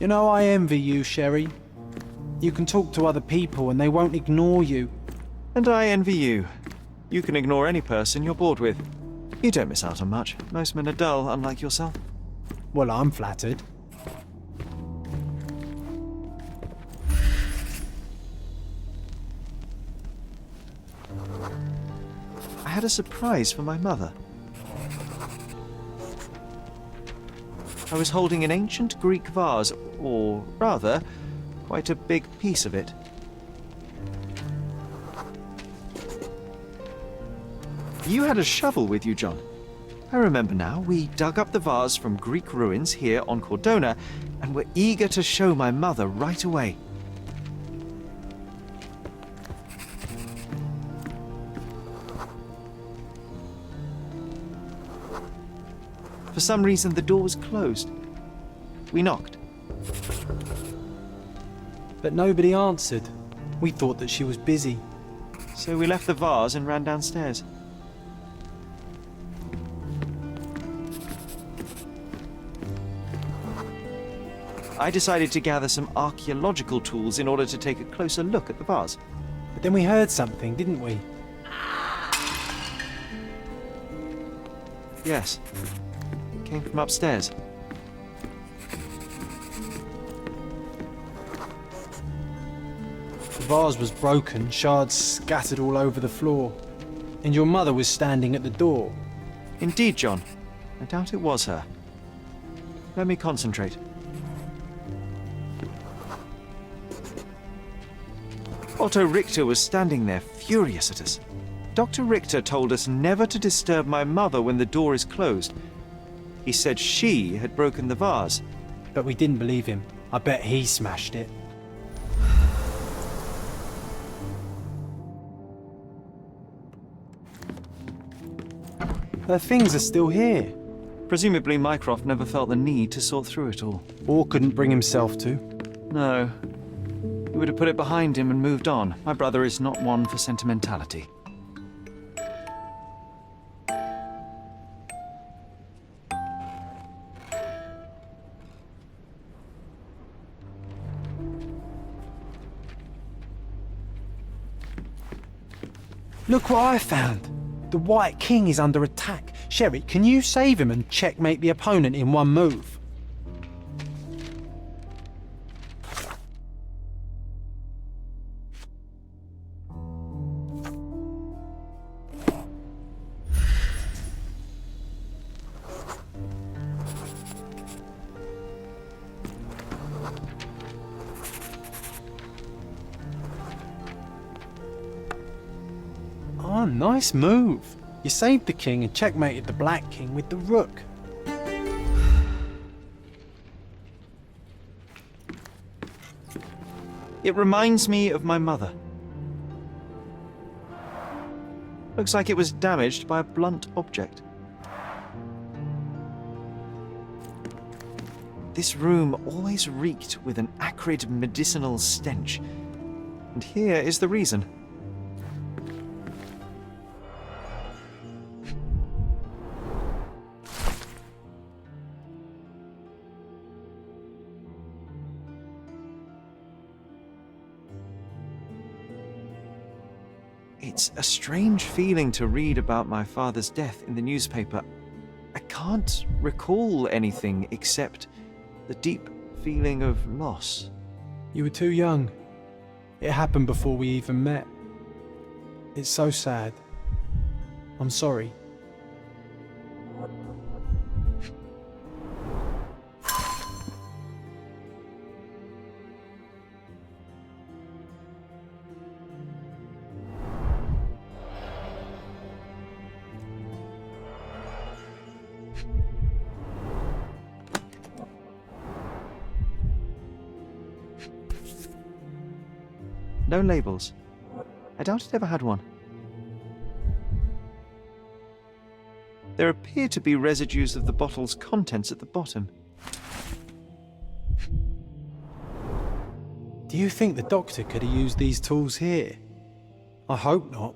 You know, I envy you, Sherry. You can talk to other people and they won't ignore you. And I envy you. You can ignore any person you're bored with. You don't miss out on much. Most men are dull, unlike yourself. Well, I'm flattered. I had a surprise for my mother. I was holding an ancient Greek vase, or rather, quite a big piece of it. You had a shovel with you, John. I remember now. We dug up the vase from Greek ruins here on Cordona and were eager to show my mother right away. For some reason, the door was closed. We knocked. But nobody answered. We thought that she was busy. So we left the vase and ran downstairs. I decided to gather some archaeological tools in order to take a closer look at the vase. But then we heard something, didn't we? Yes. It came from upstairs. The vase was broken, shards scattered all over the floor. And your mother was standing at the door. Indeed, John. I doubt it was her. Let me concentrate. Otto Richter was standing there, furious at us. Dr. Richter told us never to disturb my mother when the door is closed. He said she had broken the vase. But we didn't believe him. I bet he smashed it. Her things are still here. Presumably Mycroft never felt the need to sort through it all. Or couldn't bring himself to. No. He would have put it behind him and moved on. My brother is not one for sentimentality. Look what I found. The White King is under attack. Sherry, can you save him and checkmate the opponent in one move? Oh, nice move. You saved the king and checkmated the Black King with the rook. It reminds me of my mother. Looks like it was damaged by a blunt object. This room always reeked with an acrid medicinal stench. And here is the reason. It's a strange feeling to read about my father's death in the newspaper. I can't recall anything except the deep feeling of loss. You were too young. It happened before we even met. It's so sad. I'm sorry. No labels. I doubt it ever had one. There appear to be residues of the bottle's contents at the bottom. Do you think the doctor could have used these tools here? I hope not.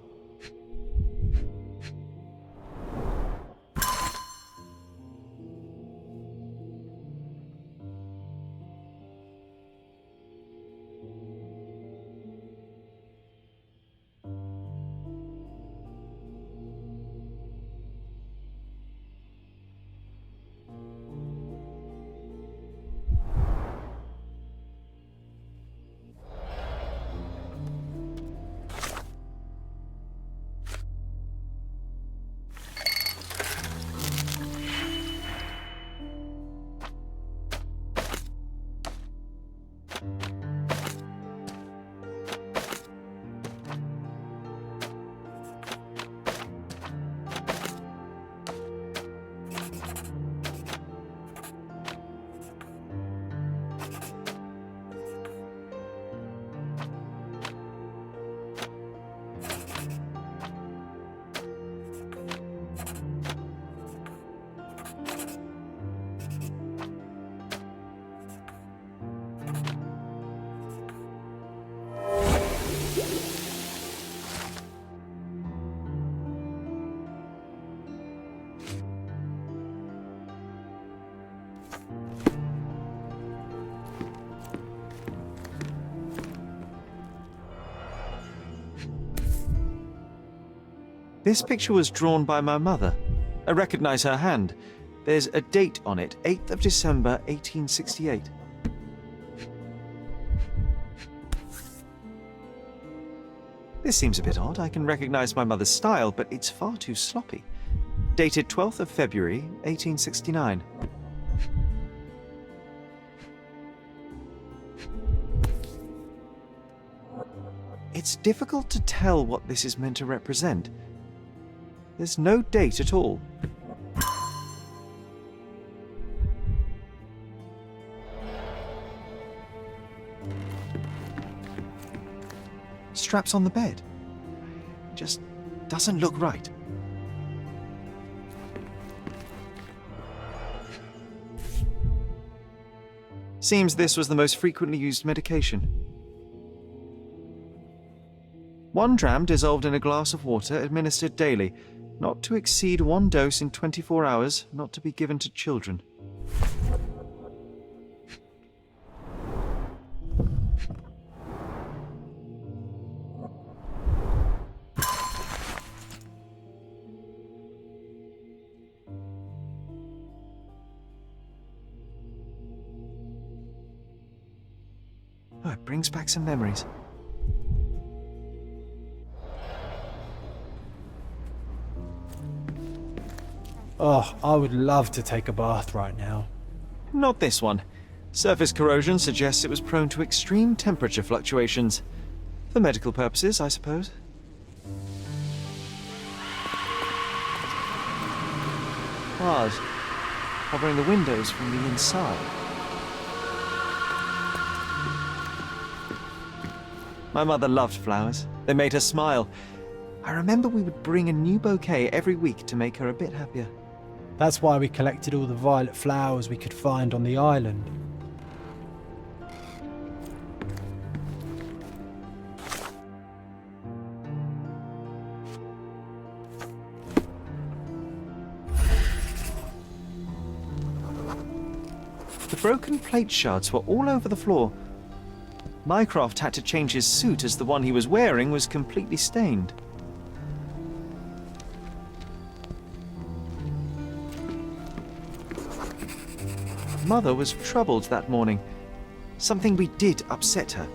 This picture was drawn by my mother. I recognize her hand. There's a date on it, 8th of December, 1868. This seems a bit odd. I can recognize my mother's style, but it's far too sloppy. Dated 12th of February, 1869. It's difficult to tell what this is meant to represent. There's no date at all. Straps on the bed. Just doesn't look right. Seems this was the most frequently used medication. 1 dram dissolved in a glass of water, administered daily. Not to exceed 1 dose in 24 hours, not to be given to children. Oh, it brings back some memories. Oh, I would love to take a bath right now. Not this one. Surface corrosion suggests it was prone to extreme temperature fluctuations. For medical purposes, I suppose. Bars covering the windows from the inside. My mother loved flowers. They made her smile. I remember we would bring a new bouquet every week to make her a bit happier. That's why we collected all the violet flowers we could find on the island. The broken plate shards were all over the floor. Mycroft had to change his suit as the one he was wearing was completely stained. Mother was troubled that morning. Something we did upset her.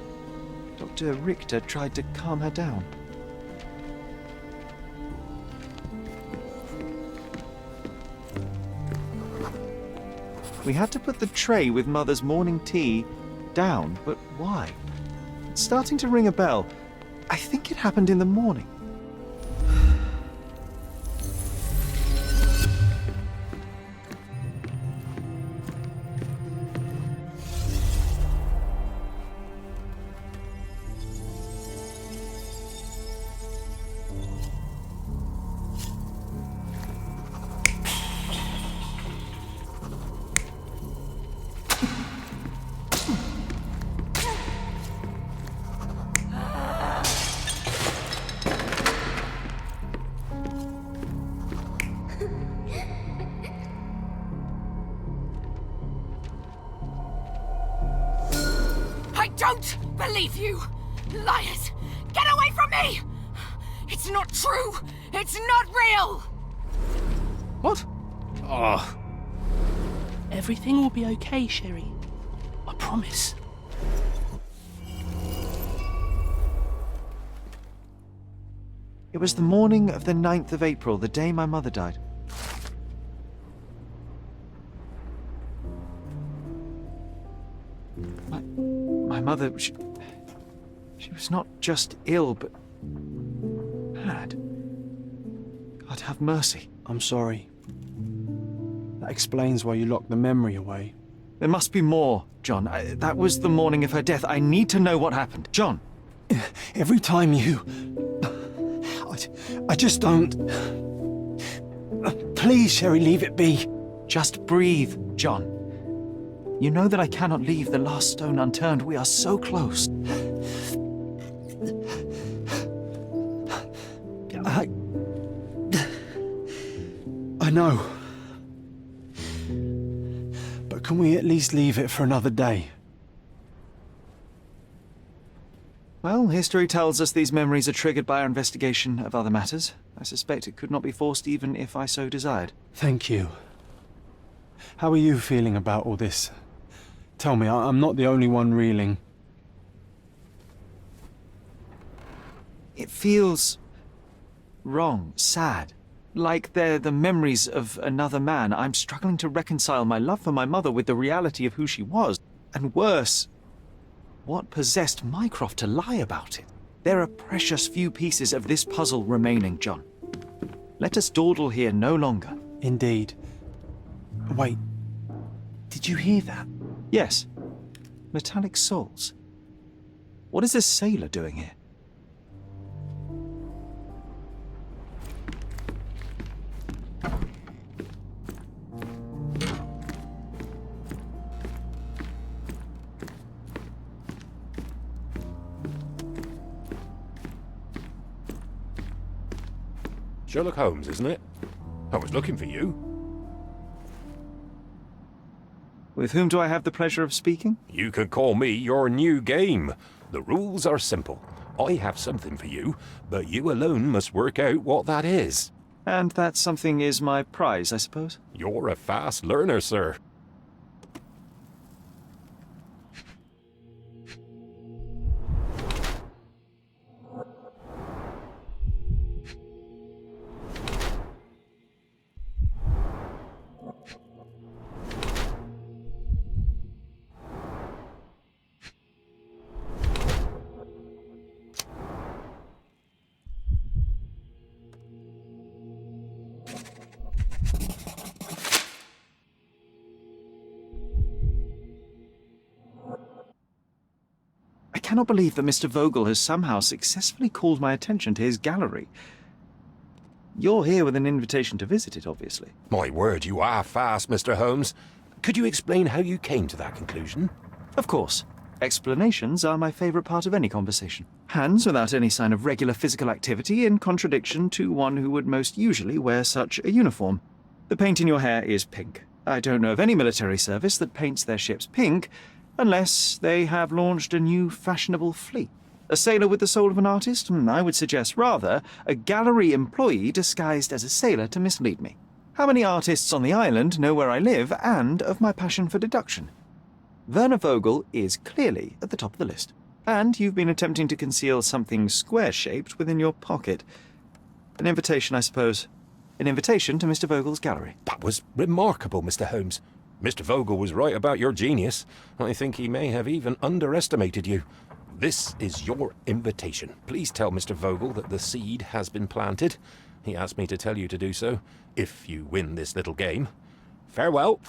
Dr. Richter tried to calm her down. We had to put the tray with Mother's morning tea down, but why? It's starting to ring a bell. I think it happened in the morning. I don't believe you! Liars! Get away from me! It's not true! It's not real! What? Oh. Everything will be okay, Sherry. I promise. It was the morning of the 9th of April, the day my mother died. My mother, she was not just ill, but mad. God have mercy. I'm sorry. That explains why you locked the memory away. There must be more, John. That was the morning of her death. I need to know what happened. John! Every time you... I just don't... Please, Sherry, leave it be. Just breathe, John. You know that I cannot leave the last stone unturned. We are so close. I know. But can we at least leave it for another day? Well, history tells us these memories are triggered by our investigation of other matters. I suspect it could not be forced even if I so desired. Thank you. How are you feeling about all this? Tell me, I'm not the only one reeling. It feels wrong, sad. Like they're the memories of another man. I'm struggling to reconcile my love for my mother with the reality of who she was. And worse, what possessed Mycroft to lie about it? There are precious few pieces of this puzzle remaining, John. Let us dawdle here no longer. Indeed. Wait, did you hear that? Yes. Metallic souls. What is this sailor doing here? Sherlock Holmes, isn't it? I was looking for you. With whom do I have the pleasure of speaking? You can call me your new game. The rules are simple. I have something for you, but you alone must work out what that is. And that something is my prize, I suppose? You're a fast learner, sir. I cannot believe that Mr. Vogel has somehow successfully called my attention to his gallery. You're here with an invitation to visit it, obviously. My word, you are fast, Mr. Holmes. Could you explain how you came to that conclusion? Of course. Explanations are my favourite part of any conversation. Hands without any sign of regular physical activity, in contradiction to one who would most usually wear such a uniform. The paint in your hair is pink. I don't know of any military service that paints their ships pink, unless they have launched a new fashionable fleet. A sailor with the soul of an artist? I would suggest rather a gallery employee disguised as a sailor to mislead me. How many artists on the island know where I live and of my passion for deduction? Werner Vogel is clearly at the top of the list. And you've been attempting to conceal something square-shaped within your pocket. An invitation, I suppose. An invitation to Mr. Vogel's gallery. That was remarkable, Mr. Holmes. Mr. Vogel was right about your genius. I think he may have even underestimated you. This is your invitation. Please tell Mr. Vogel that the seed has been planted. He asked me to tell you to do so, if you win this little game. Farewell.